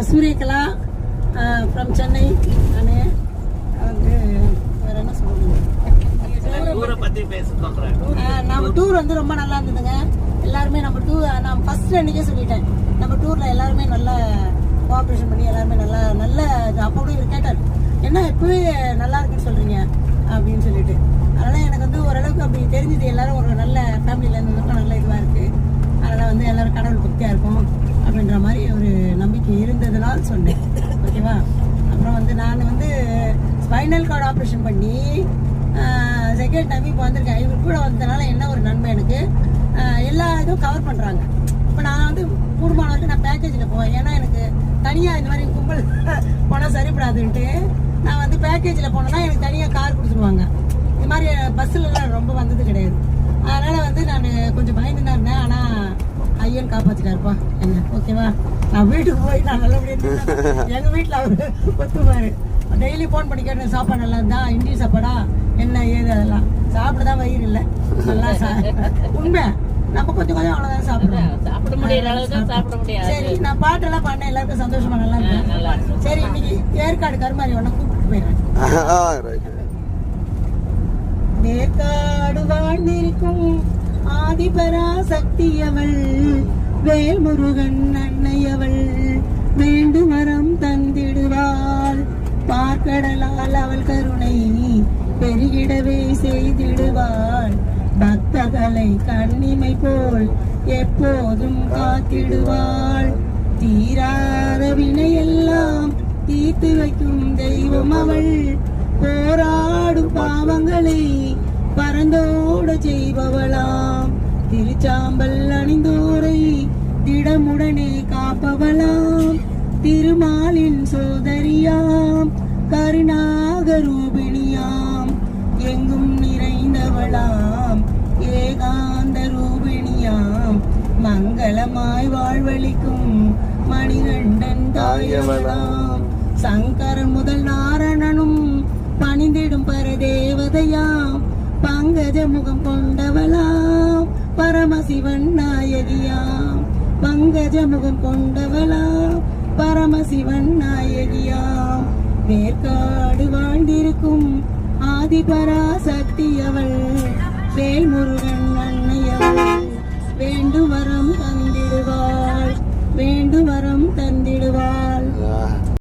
Suryakala from Chennai. நான் வந்து வேற என்ன சொல்லுங்க, நம்ம டூர் வந்து ரொம்ப நல்லா இருந்ததுங்க. எல்லாருமே நம்ம டூர் நான் ஃபர்ஸ்ட் அன்னைக்கே சொல்லிட்டேன், நம்ம டூர்ல எல்லாருமே நல்லா கோஆப்ரேஷன் பண்ணி எல்லாருமே நல்லா நல்ல அப்போ கூட இவர் கேட்டார், என்ன இப்பவே நல்லா இருக்குன்னு சொல்றீங்க அப்படின்னு சொல்லிட்டு. அதனால எனக்கு வந்து ஓரளவுக்கு அப்படி தெரிஞ்சது, எல்லாரும் ஒரு நல்ல ஃபேமிலியில இருந்ததுக்கும் நல்ல இதுவாக இருக்கு. அதனால வந்து எல்லாரும் கடவுள் பக்தியா இருக்கும் அப்படின்ற மாதிரி ஒரு நம்பிக்கை இருந்ததுனால சொன்னேன். ஓகேவா. அப்புறம் வந்து நான் வந்து ஸ்பைனல் கார்டு ஆப்ரேஷன் பண்ணி செகண்ட் டைம் இப்போ வந்திருக்கேன். இவர் கூட வந்ததுனால என்ன ஒரு நன்மை, எனக்கு எல்லா இதுவும் கவர் பண்ணுறாங்க. இப்போ நான் வந்து கூடுமான வரைக்கும் நான் பேக்கேஜில் போவேன், ஏன்னா எனக்கு தனியாக இந்த மாதிரி கும்பல் போனால் சரிப்படாதுன்ட்டு நான் வந்து பேக்கேஜில் போனேன்னா எனக்கு தனியாக கார் கொடுத்துருவாங்க. இந்த மாதிரி பஸ்ஸுலலாம் ரொம்ப வந்தது கிடையாது. அதனால் வந்து நான் கொஞ்சம் பயந்து தான் இருந்தேன். ஆனால் ஐயன் காப்பாற்றிட்டாருப்பா என்ன. ஓகேவா. நான் வீட்டுக்கு போய் நான் நல்லபடியாக எங்கள் வீட்டில் அவர் ஒத்துப்பாரு. டெய்லி ஃபோன் பண்ணி கேட்டேன், சாப்பாடு நல்லா இருந்தா, இந்திய சாப்பாடா என்ன ஏது அதெல்லாம் சாப்பிடதான் வயிறு இல்லை நல்லா உண்மை. நம்ம கொஞ்சம் கொஞ்சம் அவ்வளோதான் சாப்பிட முடியாது. சரி, நான் பாட்டெல்லாம் பண்ணேன், எல்லாருக்கும் சந்தோஷமா நல்லா இருக்கேன். சரி, இன்னைக்கு ஏற்காடு கருமாரி ஒன்று கூப்பிட்டு போயிடுறேன். ஏற்காடு வாழ்ந்திருக்கும் ஆதிபராசக்தி அவள், வேல்முருகன் அன்னையவள், வேண்டும் வரம் தந்திடுவாள், பார்க்கடலால் அவள் கருணை பெருகிடவே செய்திடுவாள், பக்தர்களை கண்ணிமை போல் எப்போதும் காத்திடுவாள், தீராத வினையெல்லாம் தீர்த்து வைக்கும் தெய்வம் அவள், போராடும் பாவங்களை பறந்தோட செய்பவளாம், திருச்சாம்பல் அணிந்தோரை திடமுடனே காப்பவளாம், திருமாலின் சோதரியாம், கருணாகரூபிணியாம், எங்கும் நிறைந்தவளாம், ஏகாந்த ரூபிணியாம், மங்களமாய் வாழ்வழிக்கும் மணிகண்டன் தாயவளாம், சங்கரன் முதல் நாரணனும் பணிந்திடும் பரதேவதையாம், பங்கஜ முகம் கொண்டவளாம், பரமசிவன் நாயகியாம், பங்கஜ முகம் கொண்டவளாம், பரமசிவன் நாயகியாம், வேற்காடு வாழ்ந்திருக்கும் ஆதிபராசக்தி அவள், வேல்முருகன் அன்னையவள், வேண்டும் வரம் தந்திடுவாள், வேண்டும் வரம் தந்திடுவாள்.